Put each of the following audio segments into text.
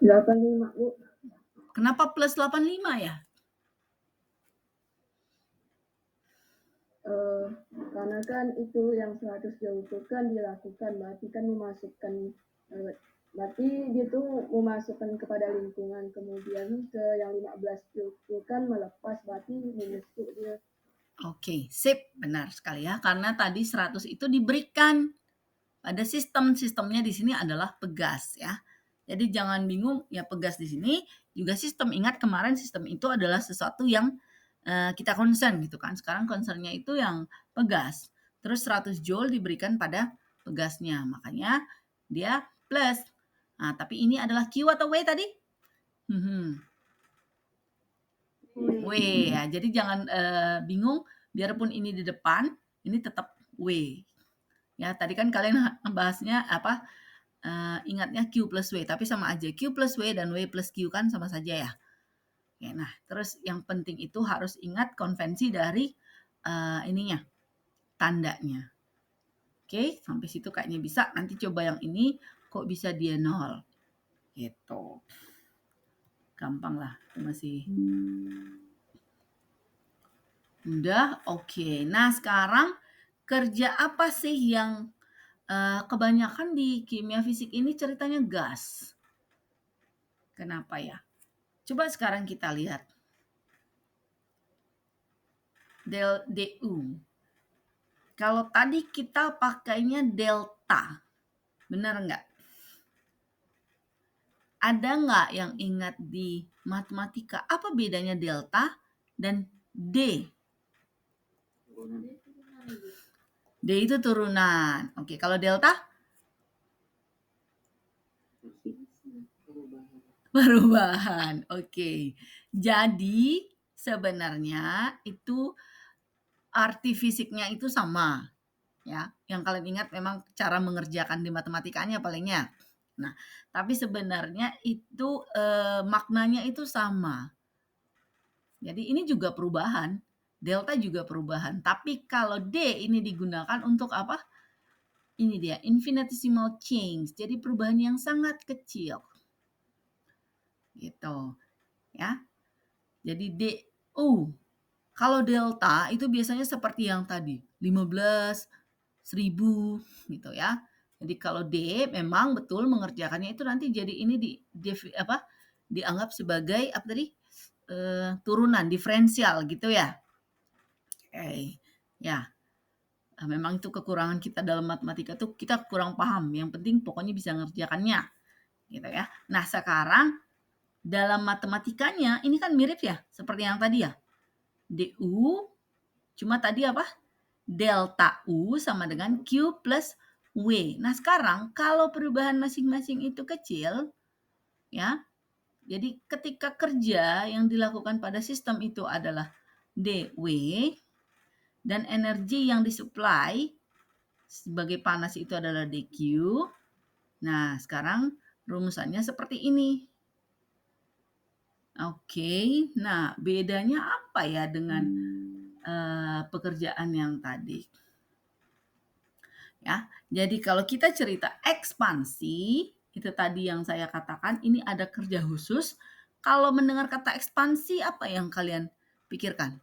85, Bu. Kenapa plus 85 ya? Karena kan itu yang 100 jauh itu kan dilakukan, berarti kan memasukkan, berarti dia tuh memasukkan kepada lingkungan, kemudian ke yang 15 itu kan melepas, berarti minus tuh dia. Oke, sip, benar sekali ya. Karena tadi 100 itu diberikan pada sistemnya di sini adalah pegas ya. Jadi jangan bingung ya, pegas di sini juga sistem. Ingat kemarin sistem itu adalah sesuatu yang kita concern gitu kan. Sekarang concernnya itu yang pegas. Terus 100 joule diberikan pada pegasnya. Makanya dia plus. Nah, tapi ini adalah Q atau W tadi? W ya. Jadi jangan bingung, biarpun ini di depan, ini tetap W. Ya, tadi kan kalian bahasnya apa? Ingatnya Q plus W, tapi sama aja. Q plus W dan W plus Q kan sama saja ya. Oke, nah, terus yang penting itu harus ingat konvensi dari ininya, tandanya. Oke, sampai situ kayaknya bisa. Nanti coba yang ini, kok bisa dia 0? Gitu. Gampang lah, masih. Udah, oke. Nah, sekarang kerja apa sih yang kebanyakan di kimia fisik ini ceritanya gas? Kenapa ya? Coba sekarang kita lihat. Del DU. Kalau tadi kita pakainya delta, benar nggak? Ada nggak yang ingat di matematika apa bedanya delta dan D? D itu turunan. Oke, kalau delta? Perubahan. Oke. Jadi sebenarnya itu arti fisiknya itu sama. Ya, yang kalian ingat memang cara mengerjakan di matematikanya palingnya. Nah, tapi sebenarnya itu maknanya itu sama. Jadi ini juga perubahan, delta juga perubahan. Tapi kalau D ini digunakan untuk apa? Ini dia, infinitesimal change. Jadi perubahan yang sangat kecil. Gitu, ya. Jadi DU. Kalau delta itu biasanya seperti yang tadi, 15, 1000 gitu ya. Jadi kalau D memang betul mengerjakannya itu nanti jadi ini dianggap sebagai apa tadi? Turunan diferensial gitu ya. Oke. Ya. Memang itu kekurangan kita dalam matematika tuh kita kurang paham. Yang penting pokoknya bisa ngerjakannya gitu ya. Nah, sekarang dalam matematikanya ini kan mirip ya seperti yang tadi ya. DU cuma tadi apa? Delta U sama dengan Q plus W. Nah, sekarang kalau perubahan masing-masing itu kecil, ya, jadi ketika kerja yang dilakukan pada sistem itu adalah dW dan energi yang disuplai sebagai panas itu adalah dQ. Nah, sekarang rumusannya seperti ini. Oke, nah bedanya apa ya dengan pekerjaan yang tadi? Ya, jadi kalau kita cerita ekspansi, itu tadi yang saya katakan, ini ada kerja khusus. Kalau mendengar kata ekspansi, apa yang kalian pikirkan?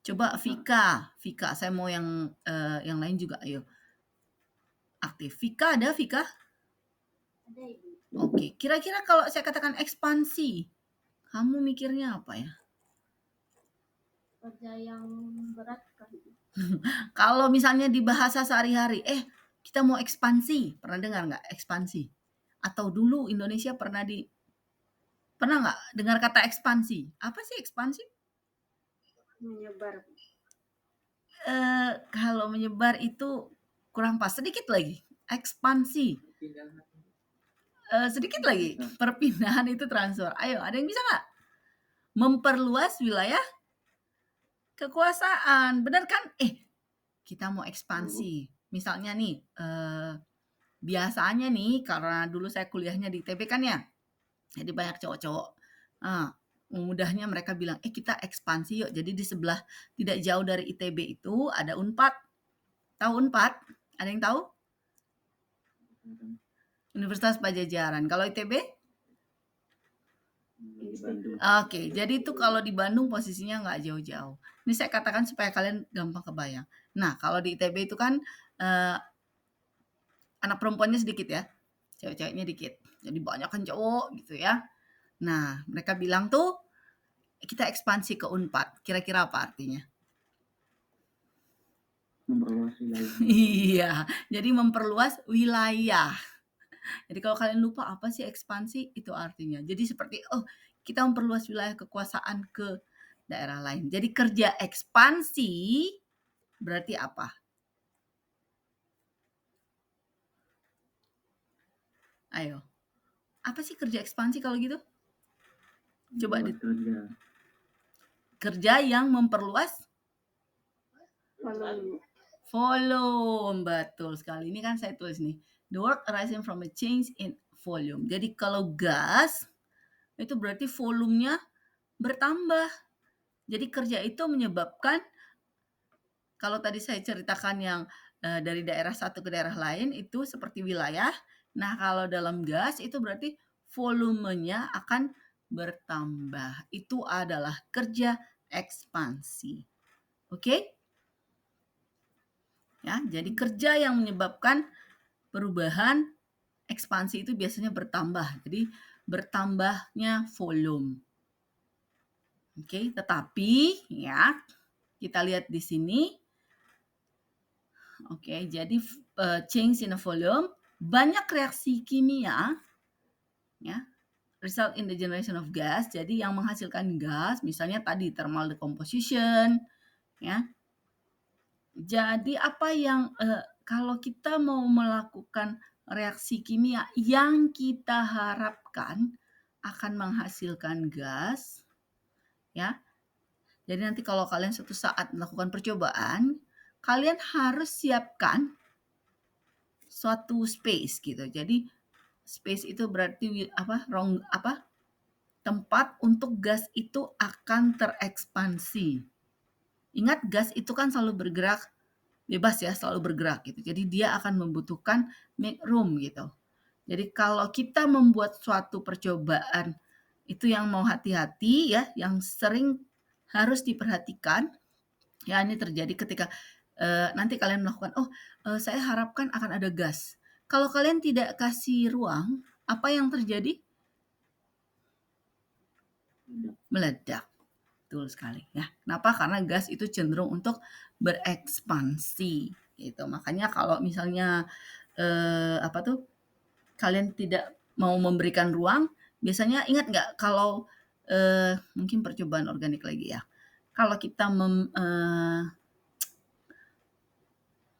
Coba Vika, saya mau yang lain juga, ayo. Aktif. Vika ada, Vika? Ada, Ibu. Oke, kira-kira kalau saya katakan ekspansi, kamu mikirnya apa ya? Kerja yang berat kan. Kalau misalnya di bahasa sehari-hari, kita mau ekspansi, pernah dengar nggak ekspansi? Atau dulu Indonesia pernah nggak dengar kata ekspansi? Apa sih ekspansi? Menyebar. Kalau menyebar itu kurang pas, sedikit lagi. Ekspansi. Sedikit lagi, perpindahan itu transfer. Ayo, ada yang bisa nggak? Memperluas wilayah kekuasaan, benar kan? Kita mau ekspansi. Misalnya nih, biasanya nih, karena dulu saya kuliahnya di ITB kan ya, jadi banyak cowok-cowok. Mudahnya mereka bilang, kita ekspansi yuk. Jadi di sebelah tidak jauh dari ITB itu ada Unpad. Tahu Unpad? Ada yang tahu? Universitas Pajajaran. Kalau ITB? Di Bandung. Oke, jadi itu kalau di Bandung posisinya nggak jauh-jauh. Ini saya katakan supaya kalian gampang kebayang. Nah, kalau di ITB itu kan anak perempuannya sedikit ya, cewek-ceweknya dikit. Jadi banyak kan cowok gitu ya. Nah, mereka bilang tuh kita ekspansi ke Unpad. Kira-kira apa artinya? Memperluas wilayah. Iya, jadi memperluas wilayah. Jadi kalau kalian lupa apa sih ekspansi, itu artinya. Jadi seperti, kita memperluas wilayah kekuasaan ke daerah lain. Jadi kerja ekspansi berarti apa? Ayo. Apa sih kerja ekspansi kalau gitu? Coba Buat kerja. Kerja yang memperluas volume. Betul sekali. Ini kan saya tulis nih. The work arising from a change in volume. Jadi kalau gas itu berarti volumenya bertambah. Jadi kerja itu menyebabkan, kalau tadi saya ceritakan yang dari daerah satu ke daerah lain itu seperti wilayah. Nah, kalau dalam gas itu berarti volumenya akan bertambah. Itu adalah kerja ekspansi. Oke? Ya, jadi kerja yang menyebabkan perubahan ekspansi itu biasanya bertambah. Jadi bertambahnya volume. Oke, tetapi ya kita lihat di sini. Oke, jadi change in the volume, banyak reaksi kimia ya, result in the generation of gas. Jadi yang menghasilkan gas, misalnya tadi thermal decomposition ya. Jadi apa yang kalau kita mau melakukan reaksi kimia yang kita harapkan akan menghasilkan gas ya. Jadi nanti kalau kalian suatu saat melakukan percobaan, kalian harus siapkan suatu space gitu. Jadi space itu berarti tempat untuk gas itu akan terekspansi. Ingat, gas itu kan selalu bergerak bebas ya, selalu bergerak gitu. Jadi dia akan membutuhkan make room gitu. Jadi kalau kita membuat suatu percobaan, itu yang mau hati-hati ya, yang sering harus diperhatikan. Ya, ini terjadi ketika nanti kalian melakukan, saya harapkan akan ada gas. Kalau kalian tidak kasih ruang, apa yang terjadi? Meledak. Betul sekali ya. Kenapa? Karena gas itu cenderung untuk berekspansi gitu. Makanya kalau misalnya kalian tidak mau memberikan ruang, biasanya ingat nggak kalau mungkin percobaan organik lagi ya. Kalau kita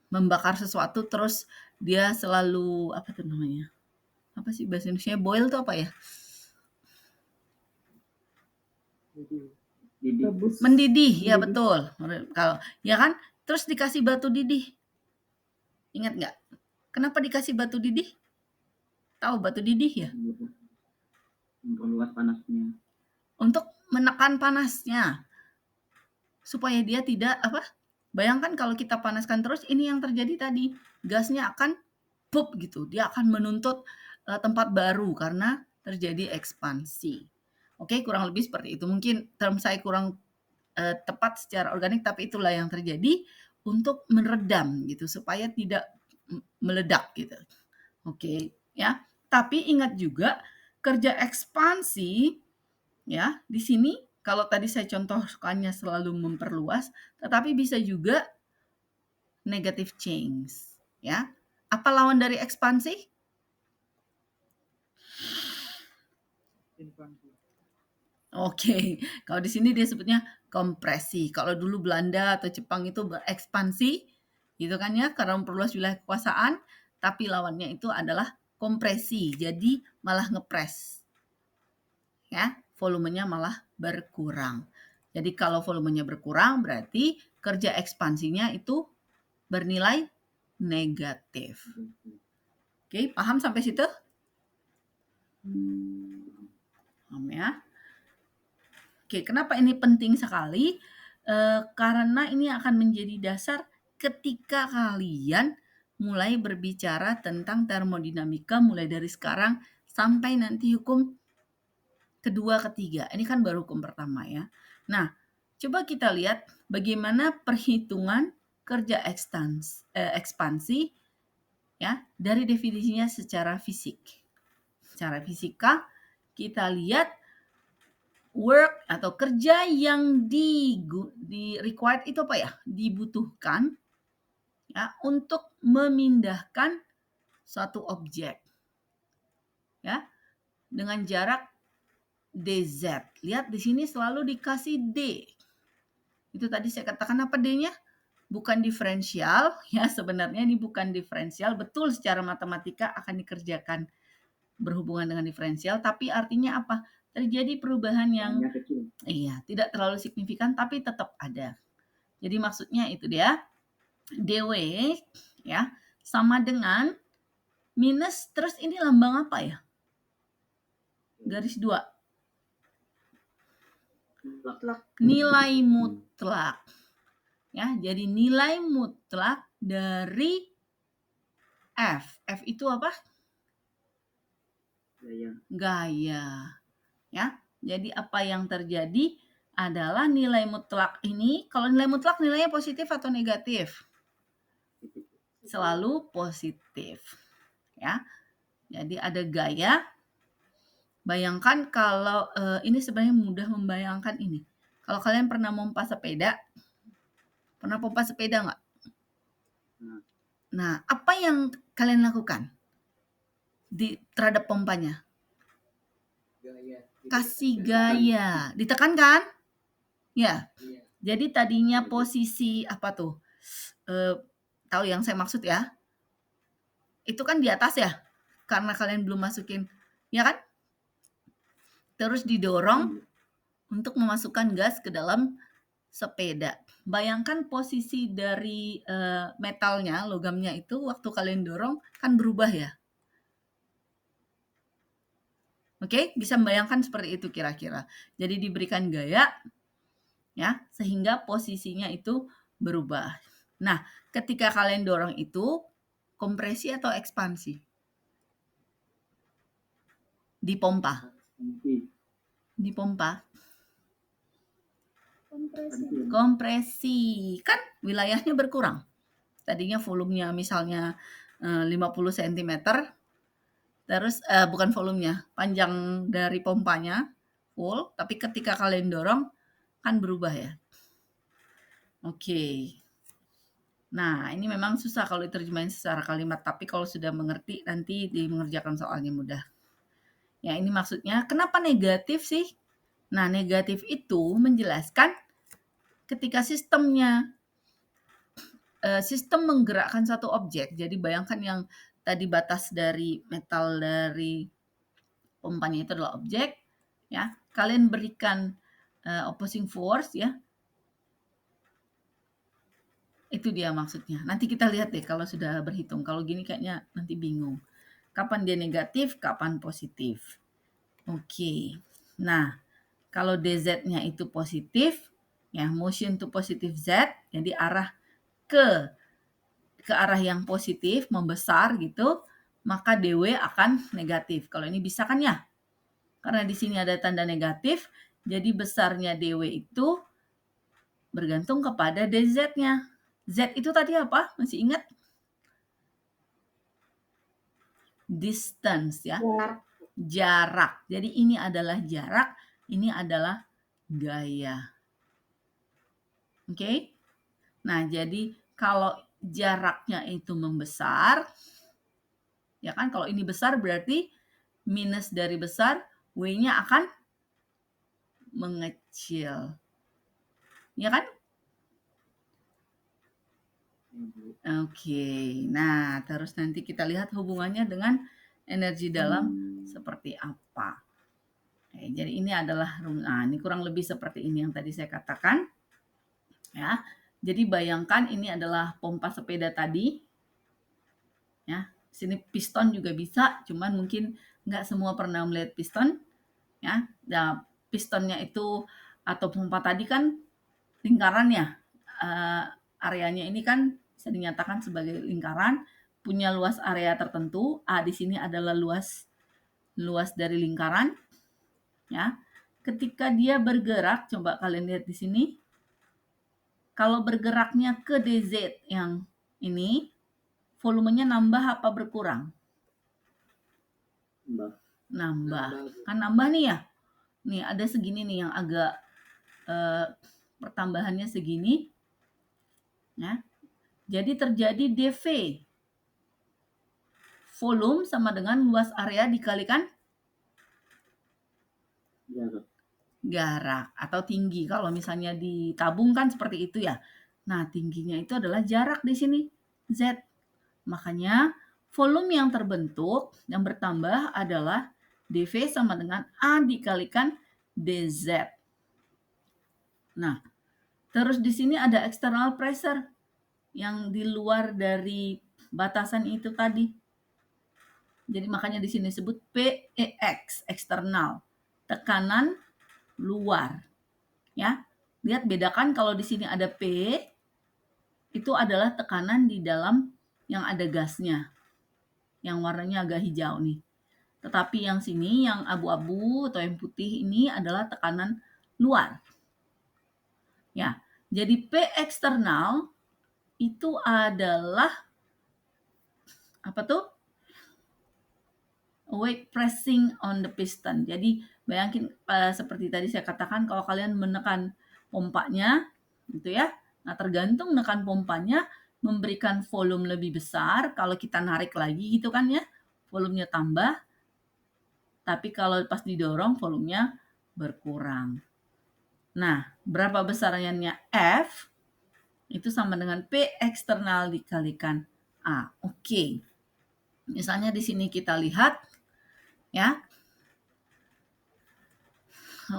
membakar sesuatu terus dia selalu apa tuh namanya? Apa sih bahasa Indonesia? Boil tuh apa ya? Mendidih, ya betul. Kalau ya kan, terus dikasih batu didih. Ingat nggak? Kenapa dikasih batu didih? Tahu batu didih ya? Memperluas panasnya. Untuk menekan panasnya. Supaya dia tidak bayangkan kalau kita panaskan terus, ini yang terjadi tadi. Gasnya akan pop gitu. Dia akan menuntut tempat baru karena terjadi ekspansi. Oke, kurang lebih seperti itu. Mungkin term saya kurang tepat secara organik, tapi itulah yang terjadi untuk meredam gitu supaya tidak meledak gitu. Oke, ya. Tapi ingat juga kerja ekspansi ya, di sini kalau tadi saya contohkannya selalu memperluas, tetapi bisa juga negative change, ya. Apa lawan dari ekspansi? Oke, kalau di sini dia sebutnya kompresi. Kalau dulu Belanda atau Jepang itu berekspansi, gitu kan ya, karena memperluas wilayah kekuasaan, tapi lawannya itu adalah kompresi, jadi malah ngepres. Ya, volumenya malah berkurang. Jadi kalau volumenya berkurang berarti kerja ekspansinya itu bernilai negatif. Oke, paham sampai situ? Paham ya? Oke, kenapa ini penting sekali? Karena ini akan menjadi dasar ketika kalian mulai berbicara tentang termodinamika mulai dari sekarang sampai nanti hukum kedua, ketiga. Ini kan baru hukum pertama ya. Nah, coba kita lihat bagaimana perhitungan kerja ekspansi ya dari definisinya secara fisik. Secara fisika kita lihat work atau kerja yang di required itu apa ya? Dibutuhkan ya untuk memindahkan suatu objek ya dengan jarak dz. Lihat di sini selalu dikasih d. Itu tadi saya katakan apa d-nya? Bukan diferensial ya, sebenarnya ini bukan diferensial, betul secara matematika akan dikerjakan berhubungan dengan diferensial, tapi artinya apa? Terjadi perubahan yang Yang kecil. iya, tidak terlalu signifikan tapi tetap ada. Jadi maksudnya itu dia, dw ya sama dengan minus, terus ini lambang apa ya? Garis 2. Mutlak. Nilai mutlak. Ya, jadi nilai mutlak dari F. F itu apa? Gaya. Ya. Jadi apa yang terjadi adalah nilai mutlak ini, kalau nilai mutlak nilainya positif atau negatif? Selalu positif. Ya. Jadi ada gaya. Bayangkan kalau ini sebenarnya mudah membayangkan ini. Kalau kalian pernah pompa sepeda, pernah pompa sepeda nggak? Nah, apa yang kalian lakukan terhadap pompanya? Kasih gaya. Ditekan kan? Ya. Jadi tadinya posisi apa tuh? Tahu yang saya maksud ya? Itu kan di atas ya? Karena kalian belum masukin, ya kan? Terus didorong untuk memasukkan gas ke dalam sepeda. Bayangkan posisi dari metalnya, logamnya itu waktu kalian dorong kan berubah ya. Oke, bisa membayangkan seperti itu kira-kira. Jadi diberikan gaya ya, sehingga posisinya itu berubah. Nah, ketika kalian dorong itu kompresi atau ekspansi? Dipompa. Dipompa. Kompresi. Kan wilayahnya berkurang. Tadinya volumenya misalnya 50 cm. Terus bukan volumenya, panjang dari pompanya full, tapi ketika kalian dorong kan berubah ya. Oke. Nah, ini memang susah kalau diterjemahin secara kalimat, tapi kalau sudah mengerti nanti mengerjakan soalnya mudah. Ya, ini maksudnya kenapa negatif sih? Nah, negatif itu menjelaskan ketika sistemnya sistem menggerakkan satu objek. Jadi bayangkan yang tadi batas dari metal dari pompanya itu adalah objek, ya. Kalian berikan opposing force, ya. Itu dia maksudnya. Nanti kita lihat deh kalau sudah berhitung. Kalau gini kayaknya nanti bingung. Kapan dia negatif, kapan positif. Oke. Nah, kalau dz-nya itu positif, ya motion to positive z, jadi arah ke arah yang positif, membesar gitu, maka dw akan negatif. Kalau ini bisa kan ya? Karena di sini ada tanda negatif, jadi besarnya dw itu bergantung kepada dz-nya. Z itu tadi apa? Masih ingat? Distance ya. Jarak. Jadi ini adalah jarak, ini adalah gaya. Oke? Nah, jadi kalau jaraknya itu membesar, ya kan? Kalau ini besar berarti minus dari besar, W-nya akan mengecil. Ya kan? Oke. Nah, terus nanti kita lihat hubungannya dengan energi dalam seperti apa. Oke, jadi ini adalah ini kurang lebih seperti ini yang tadi saya katakan. Ya. Jadi bayangkan ini adalah pompa sepeda tadi. Ya, sini piston juga bisa, cuman mungkin nggak semua pernah melihat piston. Ya, nah, pistonnya itu atau pompa tadi kan lingkarannya, areanya ini kan bisa dinyatakan sebagai lingkaran, punya luas area tertentu. A di sini adalah luas dari lingkaran, ya. Ketika dia bergerak, coba kalian lihat di sini. Kalau bergeraknya ke DZ yang ini, volumenya nambah apa berkurang? Nambah. Kan nambah nih ya. Nih ada segini nih yang agak pertambahannya segini. Ya. Jadi terjadi DV. Volume sama dengan luas area dikalikan jarak atau tinggi. Kalau misalnya ditabung kan seperti itu ya. Nah, tingginya itu adalah jarak di sini, Z. Makanya volume yang terbentuk, yang bertambah adalah dV sama dengan A dikalikan dZ. Nah, terus di sini ada external pressure yang di luar dari batasan itu tadi. Jadi makanya di sini disebut PEX, eksternal, tekanan luar. Ya, lihat bedakan kalau di sini ada P, itu adalah tekanan di dalam yang ada gasnya, yang warnanya agak hijau nih. Tetapi yang sini, yang abu-abu atau yang putih ini adalah tekanan luar. Ya, jadi P eksternal itu adalah apa tuh? Weight pressing on the piston. Jadi bayangin seperti tadi saya katakan kalau kalian menekan pompanya gitu ya. Nah, tergantung menekan pompanya memberikan volume lebih besar kalau kita narik lagi gitu kan ya. Volumenya tambah. Tapi kalau pas didorong volumenya berkurang. Nah, berapa besarannya F? Itu sama dengan P eksternal dikalikan A. Oke. Misalnya di sini kita lihat ya.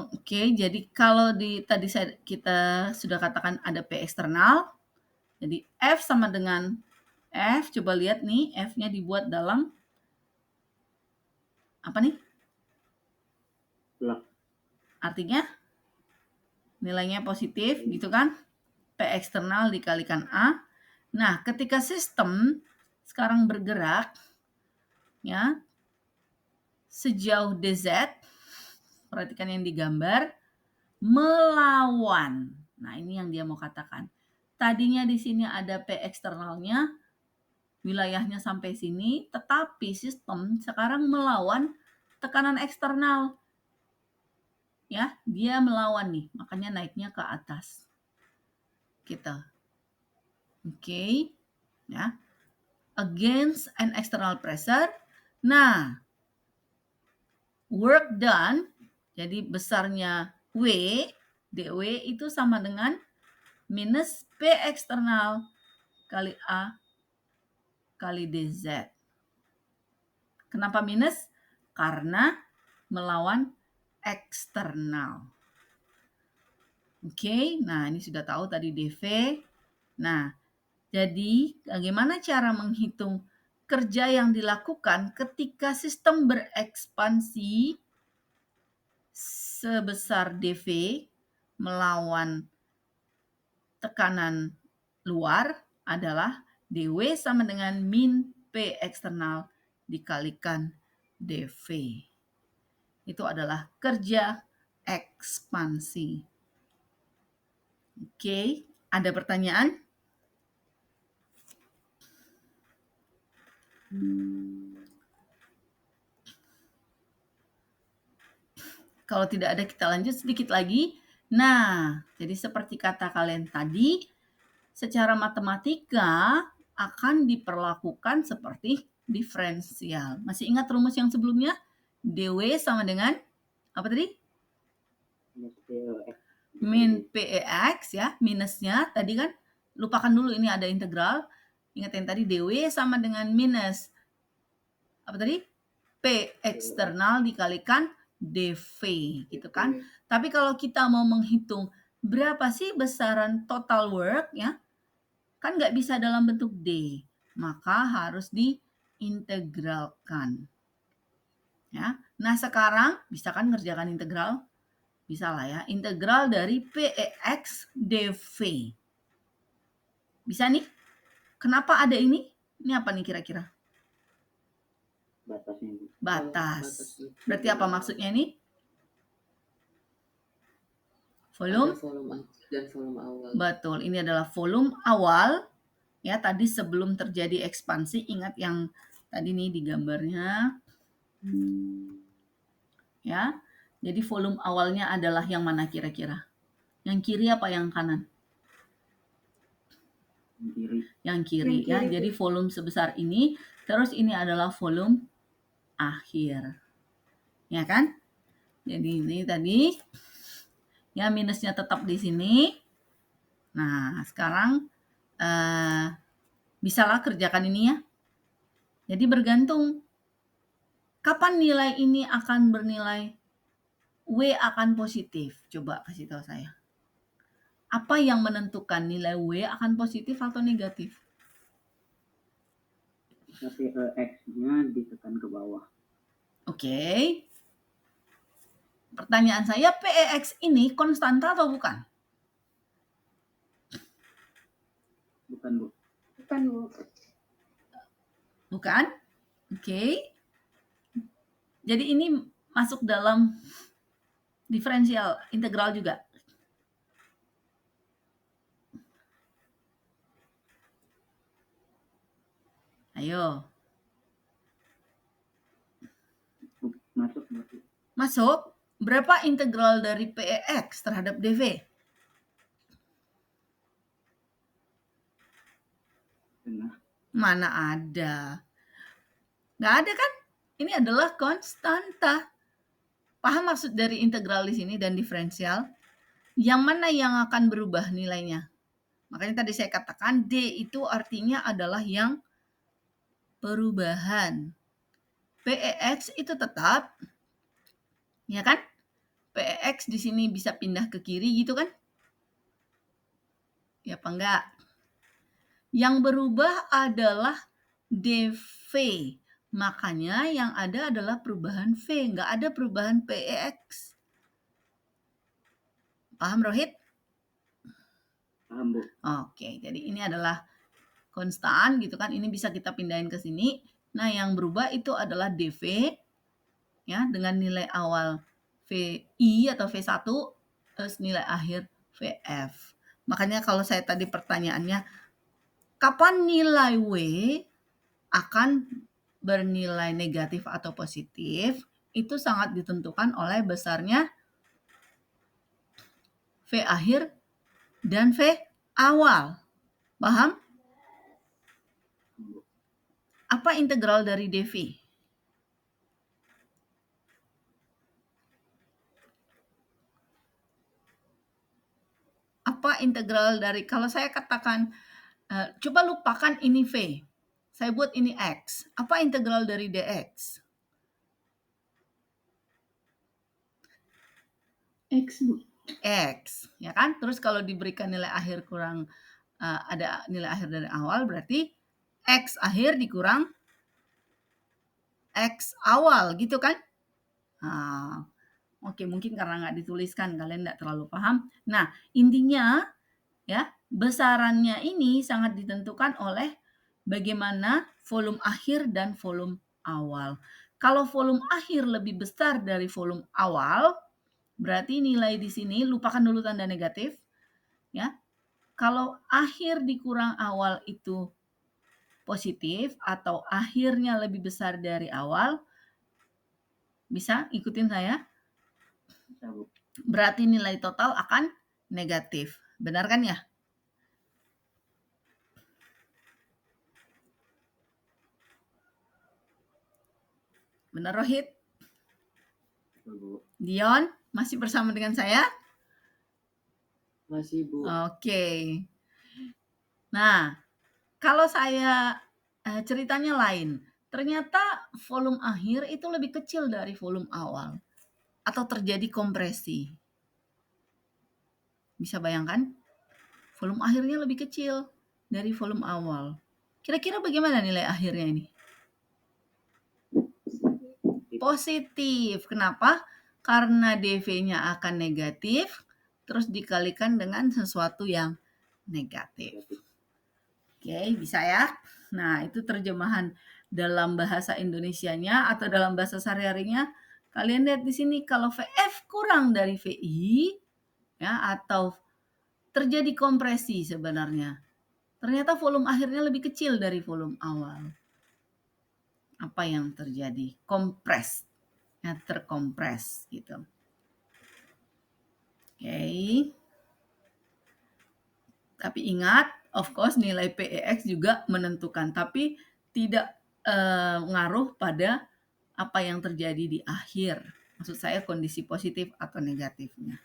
Oke, jadi kalau tadi kita sudah katakan ada P eksternal. Jadi F sama dengan F, coba lihat nih, F-nya dibuat dalam apa nih? Artinya nilainya positif gitu kan? P eksternal dikalikan A. Nah, ketika sistem sekarang bergerak ya sejauh DZ, perhatikan yang digambar, melawan. Nah, ini yang dia mau katakan. Tadinya di sini ada P eksternalnya, wilayahnya sampai sini, tetapi sistem sekarang melawan tekanan eksternal. Ya, dia melawan nih, makanya naiknya ke atas. Gitu. Oke. Ya. Against an external pressure. Nah, work done, jadi besarnya W, dW itu sama dengan minus P eksternal kali A kali dZ. Kenapa minus? Karena melawan eksternal. Oke, nah ini sudah tahu tadi dV. Nah, jadi bagaimana cara menghitung kerja yang dilakukan ketika sistem berekspansi sebesar dV melawan tekanan luar adalah dW sama dengan min P eksternal dikalikan dV. Itu adalah kerja ekspansi. Oke, ada pertanyaan? Kalau tidak ada, kita lanjut sedikit lagi. Nah, jadi seperti kata kalian tadi, secara matematika akan diperlakukan seperti diferensial. Masih ingat rumus yang sebelumnya? dW sama dengan apa tadi? Min PEX ya, minusnya tadi kan. Lupakan dulu ini ada integral. Ingat yang tadi dW sama dengan minus apa tadi? P eksternal dikalikan dV gitu kan. Tapi kalau kita mau menghitung berapa sih besaran total work ya, kan nggak bisa dalam bentuk D, maka harus diintegralkan. Ya. Nah sekarang bisa kan ngerjakan integral? Bisa lah ya, integral dari PEX dV. Bisa nih? Kenapa ada ini? Ini apa nih kira-kira? Batasnya, Bu. Batas. Berarti apa maksudnya ini? Volume? Ada volume akhir dan volume awal. Betul, ini adalah volume awal. Ya, tadi sebelum terjadi ekspansi, ingat yang tadi nih di gambarnya. Ya, jadi volume awalnya adalah yang mana kira-kira? Yang kiri apa yang kanan? Yang kiri. Yang kiri Yang ya. kiri, Jadi volume sebesar ini, terus ini adalah volume akhir. Ya kan? Jadi ini tadi ya minusnya tetap di sini. Nah, sekarang bisalah kerjakan ini ya. Jadi bergantung kapan nilai ini akan bernilai W akan positif. Coba kasih tahu saya. Apa yang menentukan nilai W akan positif atau negatif? Tapi X-nya ditekan ke bawah. Oke. Pertanyaan saya, PEX ini konstanta atau bukan? Bukan, Bu. Bukan, Bu. Bukan? Oke. Jadi ini masuk dalam diferensial integral juga. Ayo. Masuk, Bu. Masuk. Berapa integral dari PEX terhadap DV? Tengah. Mana ada. Nggak ada kan? Ini adalah konstanta. Paham maksud dari integral di sini dan diferensial? Yang mana yang akan berubah nilainya? Makanya tadi saya katakan D itu artinya adalah yang perubahan. PEX itu tetap, ya kan? PEX di sini bisa pindah ke kiri gitu kan? Ya apa enggak? Yang berubah adalah DV. Makanya yang ada adalah perubahan V, nggak ada perubahan PEX. Paham, Rohit? Paham, Bu. Oke, jadi ini adalah konstan gitu kan. Ini bisa kita pindahin ke sini. Nah, yang berubah itu adalah DV ya dengan nilai awal VI atau V1 terus nilai akhir VF. Makanya kalau saya tadi pertanyaannya kapan nilai W akan bernilai negatif atau positif, itu sangat ditentukan oleh besarnya V akhir dan V awal. Paham? Apa integral dari DV? Apa integral dari, kalau saya katakan, coba lupakan ini V. Saya buat ini X. Apa integral dari DX? X, Bu. X, ya kan? Terus kalau diberikan nilai akhir kurang, ada nilai akhir dari awal, berarti X akhir dikurang X awal, gitu kan? Nah, oke, mungkin karena nggak dituliskan, kalian nggak terlalu paham. Nah, intinya, ya, besarannya ini sangat ditentukan oleh bagaimana volume akhir dan volume awal. Kalau volume akhir lebih besar dari volume awal, berarti nilai di sini lupakan dulu tanda negatif, ya. Kalau akhir dikurang awal itu positif atau akhirnya lebih besar dari awal, bisa ikutin saya? Bisa, Bu. Berarti nilai total akan negatif. Benar kan ya? Benar, Rohit? Betul, Bu. Dion, masih bersama dengan saya? Masih, Bu. Oke. Nah, kalau saya ceritanya lain, ternyata volume akhir itu lebih kecil dari volume awal atau terjadi kompresi. Bisa bayangkan? Volume akhirnya lebih kecil dari volume awal. Kira-kira bagaimana nilai akhirnya ini? Positif. Kenapa? karena dV-nya akan negatif, terus dikalikan dengan sesuatu yang negatif. Oke, bisa ya? Nah, itu terjemahan dalam bahasa Indonesianya atau dalam bahasa sehari-harinya. Kalian lihat di sini kalau VF kurang dari VI, ya, atau terjadi kompresi sebenarnya. Ternyata volume akhirnya lebih kecil dari volume awal. Apa yang terjadi? Kompres. Ya, terkompres gitu. Oke. Tapi ingat, of course nilai PEX juga menentukan, tapi tidak ngaruh pada apa yang terjadi di akhir. Maksud saya kondisi positif atau negatifnya.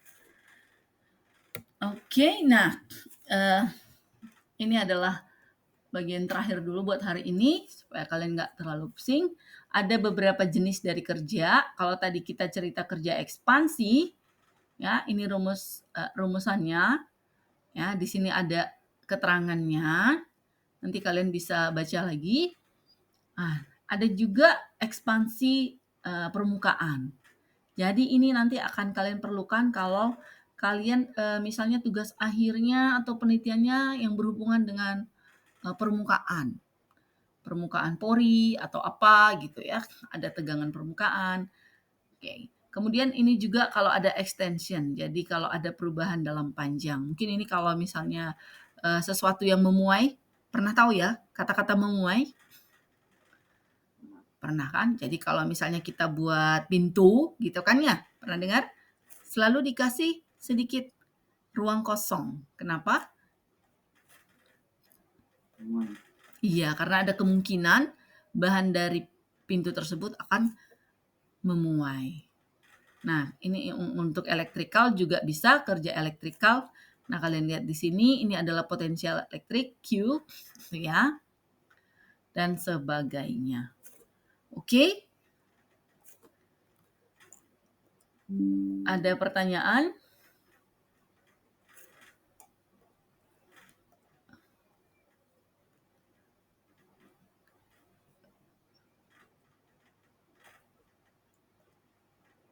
Oke, nah ini adalah bagian terakhir dulu buat hari ini supaya kalian nggak terlalu pusing. Ada beberapa jenis dari kerja. Kalau tadi kita cerita kerja ekspansi, ya ini rumusannya. Ya, di sini ada keterangannya. Nanti kalian bisa baca lagi. Ada juga ekspansi permukaan. Jadi ini nanti akan kalian perlukan kalau kalian misalnya tugas akhirnya atau penelitiannya yang berhubungan dengan permukaan pori atau apa gitu ya, ada tegangan permukaan. Oke. Kemudian ini juga kalau ada extension, jadi kalau ada perubahan dalam panjang. Mungkin ini kalau misalnya sesuatu yang memuai, pernah tahu ya kata-kata memuai? Pernah kan? Jadi kalau misalnya kita buat pintu gitu kan ya, pernah dengar? Selalu dikasih sedikit ruang kosong. Kenapa? Iya, karena ada kemungkinan bahan dari pintu tersebut akan memuai. Nah, ini untuk elektrikal juga bisa kerja elektrikal. Nah, kalian lihat di sini ini adalah potensial elektrik Q ya. Dan sebagainya. Oke? Ada pertanyaan?